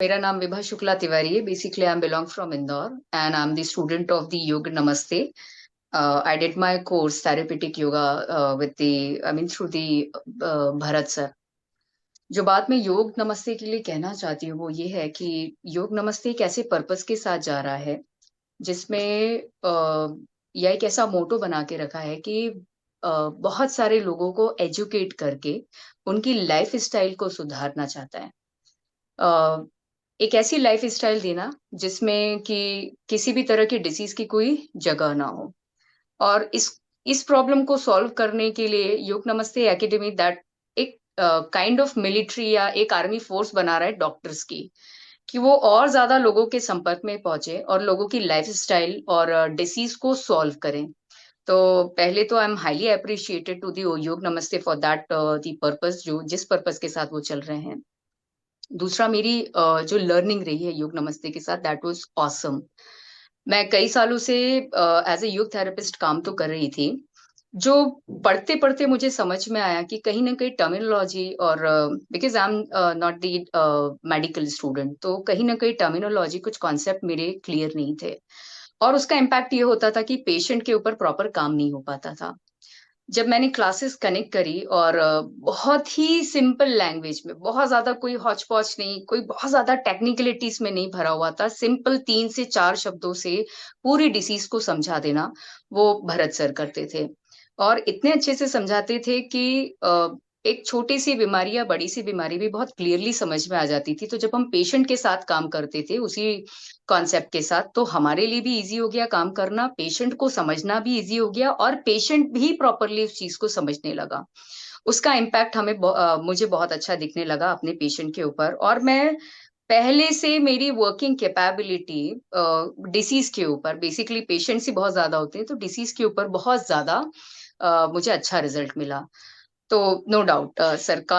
मेरा नाम विभा शुक्ला तिवारी है. Basically, I belong from Indore and I'm the student of the Yoga Namaste. I did my course therapeutic yoga through the Bharat sir. जो बात मैं योग नमस्ते के लिए कहना चाहती हूँ वो ये है कि योग नमस्ते एक ऐसे पर्पस के साथ जा रहा है जिसमें यह एक ऐसा मोटो बना के रखा है कि बहुत सारे लोगों को एजुकेट करके उनकी लाइफ स्टाइल को सुधारना चाहता है. अ, एक ऐसी लाइफ स्टाइल देना जिसमें कि किसी भी तरह की डिसीज की कोई जगह ना हो. और इस प्रॉब्लम को सॉल्व करने के लिए योग नमस्ते एकेडमी दैट एक काइंड ऑफ मिलिट्री या एक आर्मी फोर्स बना रहा है डॉक्टर्स की, कि वो और ज्यादा लोगों के संपर्क में पहुंचे और लोगों की लाइफ स्टाइल और डिसीज को सॉल्व करें. तो पहले तो I am highly appreciated to the Yog Namaste for that the purpose, जो जिस पर्पस के साथ वो चल रहे हैं. दूसरा, मेरी जो लर्निंग रही है योग नमस्ते के साथ, दैट वाज ऑसम. मैं कई सालों से एज ए योग थेरेपिस्ट काम तो कर रही थी. जो पढ़ते पढ़ते मुझे समझ में आया कि कहीं ना कहीं टर्मिनोलॉजी और because I am not the medical student, तो कहीं ना कहीं टर्मिनोलॉजी कुछ कॉन्सेप्ट मेरे क्लियर नहीं थे. और उसका इम्पैक्ट ये होता था कि पेशेंट के ऊपर प्रॉपर काम नहीं हो पाता था. जब मैंने क्लासेस कनेक्ट करी और बहुत ही सिंपल लैंग्वेज में, बहुत ज्यादा कोई हौच पौच नहीं, कोई बहुत ज्यादा टेक्निकलिटीज में नहीं भरा हुआ था, सिंपल 3 से 4 शब्दों से पूरी डिसीज को समझा देना, वो भरत सर करते थे. और इतने अच्छे से समझाते थे कि एक छोटी सी बीमारी या बड़ी सी बीमारी भी बहुत क्लियरली समझ में आ जाती थी. तो जब हम पेशेंट के साथ काम करते थे उसी कॉन्सेप्ट के साथ, तो हमारे लिए भी इजी हो गया काम करना, पेशेंट को समझना भी इजी हो गया और पेशेंट भी प्रॉपरली उस चीज को समझने लगा. उसका इम्पैक्ट मुझे बहुत अच्छा दिखने लगा अपने पेशेंट के ऊपर. और मैं पहले से मेरी वर्किंग कैपेबिलिटी डिसीज के ऊपर, बेसिकली पेशेंट्स ही बहुत ज्यादा होते हैं, तो डिसीज के ऊपर बहुत ज्यादा मुझे अच्छा रिजल्ट मिला. तो नो डाउट सर का,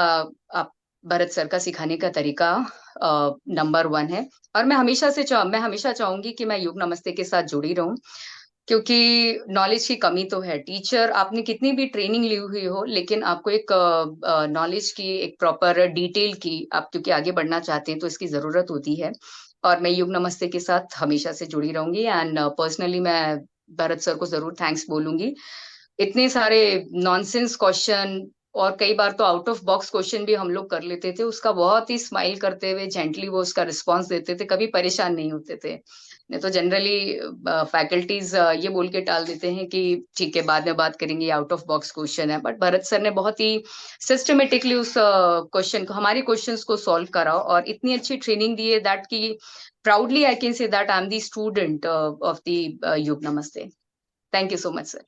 आप भरत सर का सिखाने का तरीका नंबर वन है. और मैं हमेशा चाहूंगी कि मैं योग नमस्ते के साथ जुड़ी रहूं, क्योंकि नॉलेज की कमी तो है. टीचर आपने कितनी भी ट्रेनिंग ली हुई हो, लेकिन आपको एक नॉलेज की, एक प्रॉपर डिटेल की, आप क्योंकि आगे बढ़ना चाहते हैं तो इसकी जरूरत होती है. और मैं योग नमस्ते के साथ हमेशा से जुड़ी रहूंगी. एंड पर्सनली मैं भरत सर को जरूर थैंक्स बोलूंगी. इतने सारे नॉनसेंस क्वेश्चन और कई बार तो आउट ऑफ बॉक्स क्वेश्चन भी हम लोग कर लेते थे, उसका बहुत ही स्माइल करते हुए जेंटली वो उसका रिस्पॉन्स देते थे, कभी परेशान नहीं होते थे. नहीं तो जनरली फैकल्टीज ये बोल के टाल देते हैं कि ठीक है बाद में बात करेंगे, आउट ऑफ बॉक्स क्वेश्चन है. बट भरत सर ने बहुत ही सिस्टमेटिकली उस क्वेश्चन को, हमारे क्वेश्चंस को सॉल्व करा और इतनी अच्छी ट्रेनिंग दी है दैट की proudly I can say that I am the student of the योग नमस्ते. Thank you so much sir.